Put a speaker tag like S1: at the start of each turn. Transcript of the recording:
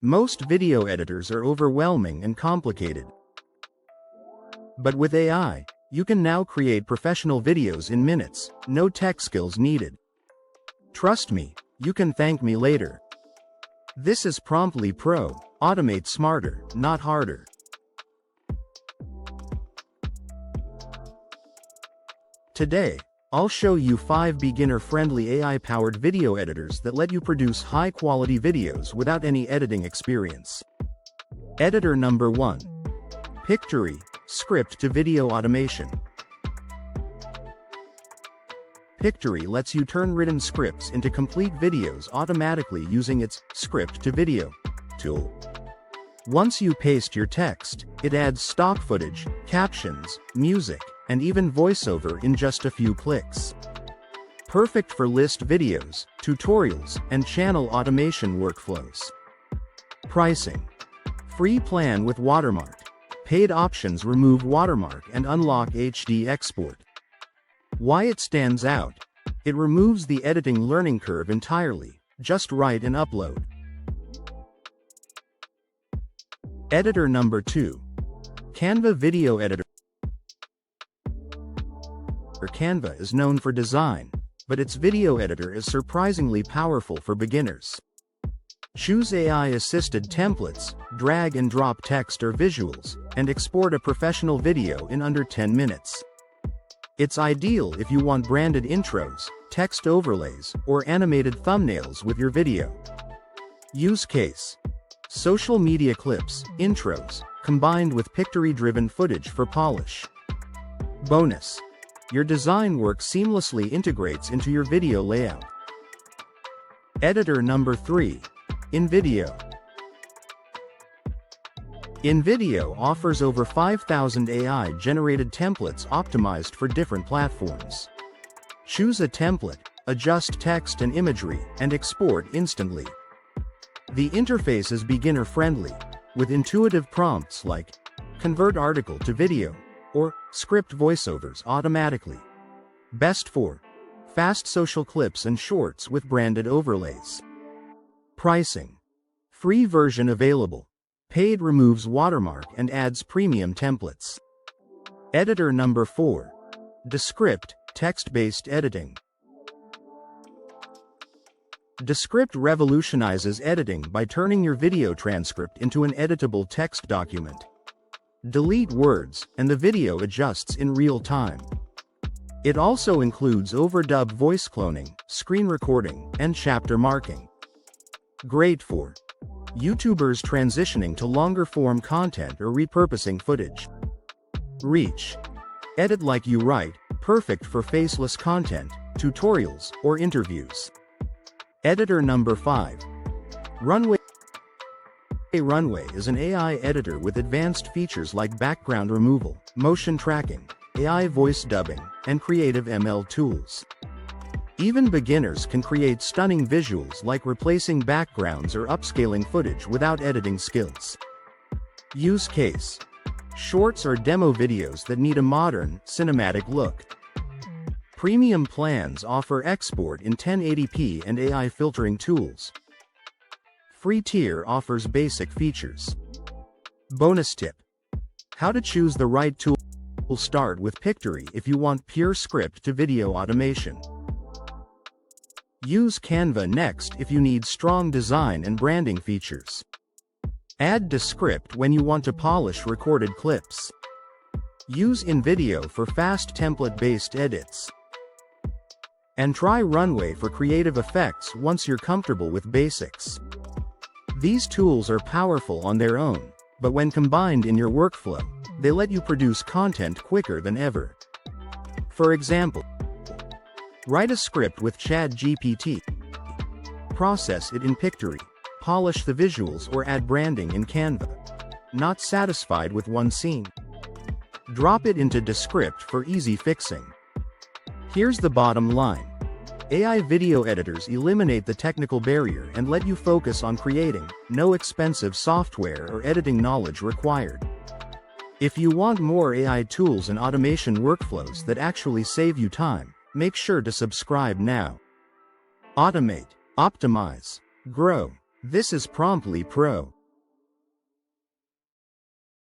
S1: Most video editors are overwhelming and complicated. But with AI, you can now create professional videos in minutes, no tech skills needed. Trust me, you can thank me later. This is PromptlyPro. Automate smarter, not harder. Today, I'll show you 5 beginner-friendly AI-powered video editors that let you produce high-quality videos without any editing experience. Editor number 1. Pictory, Script to Video Automation. Pictory lets you turn written scripts into complete videos automatically using its Script to Video tool. Once you paste your text, it adds stock footage, captions, music, and even voiceover in just a few clicks. Perfect for list videos, tutorials, and channel automation workflows. Pricing. Free plan with watermark. Paid options remove watermark and unlock HD export. Why it stands out? It removes the editing learning curve entirely. Just write and upload. Editor number 2. Canva Video Editor. Canva is known for design, but its video editor is surprisingly powerful for beginners. Choose AI-assisted templates, drag and drop text or visuals, and export a professional video in under 10 minutes. It's ideal if you want branded intros, text overlays, or animated thumbnails with your video. Use case. Social media clips, intros, combined with Pictory-driven footage for polish. Bonus. Your design work seamlessly integrates into your video layout. Editor number 3. InVideo. InVideo offers over 5,000 AI-generated templates optimized for different platforms. Choose a template, adjust text and imagery, and export instantly. The interface is beginner-friendly, with intuitive prompts like "Convert article to video" or "Script voiceovers automatically." Best for fast social clips and shorts with branded overlays. Pricing. Free version available. Paid removes watermark and adds premium templates. Editor number 4. Descript, text-based editing. Descript revolutionizes editing by turning your video transcript into an editable text document. Delete words, and the video adjusts in real time. It also includes overdub voice cloning, screen recording, and chapter marking. Great for YouTubers transitioning to longer-form content or repurposing footage. Reach. Edit like you write, perfect for faceless content, tutorials, or interviews. Editor number 5. Runway. Runway is an AI editor with advanced features like background removal, motion tracking, AI voice dubbing, and creative ML tools. Even beginners can create stunning visuals like replacing backgrounds or upscaling footage without editing skills. Use case. Shorts or demo videos that need a modern, cinematic look. Premium plans offer export in 1080p and AI filtering tools. Free tier offers basic features. Bonus tip. How to choose the right tool. Start with Pictory if you want pure script to video automation. Use Canva next if you need strong design and branding features. Add Descript when you want to polish recorded clips. Use InVideo for fast template-based edits. And try Runway for creative effects once you're comfortable with basics. These tools are powerful on their own, but when combined in your workflow, they let you produce content quicker than ever. For example, write a script with ChatGPT. Process it in Pictory. Polish the visuals or add branding in Canva. Not satisfied with one scene? Drop it into Descript for easy fixing. Here's the bottom line. AI video editors eliminate the technical barrier and let you focus on creating, no expensive software or editing knowledge required. If you want more AI tools and automation workflows that actually save you time, make sure to subscribe now. Automate, optimize, grow. This is PromptlyPro.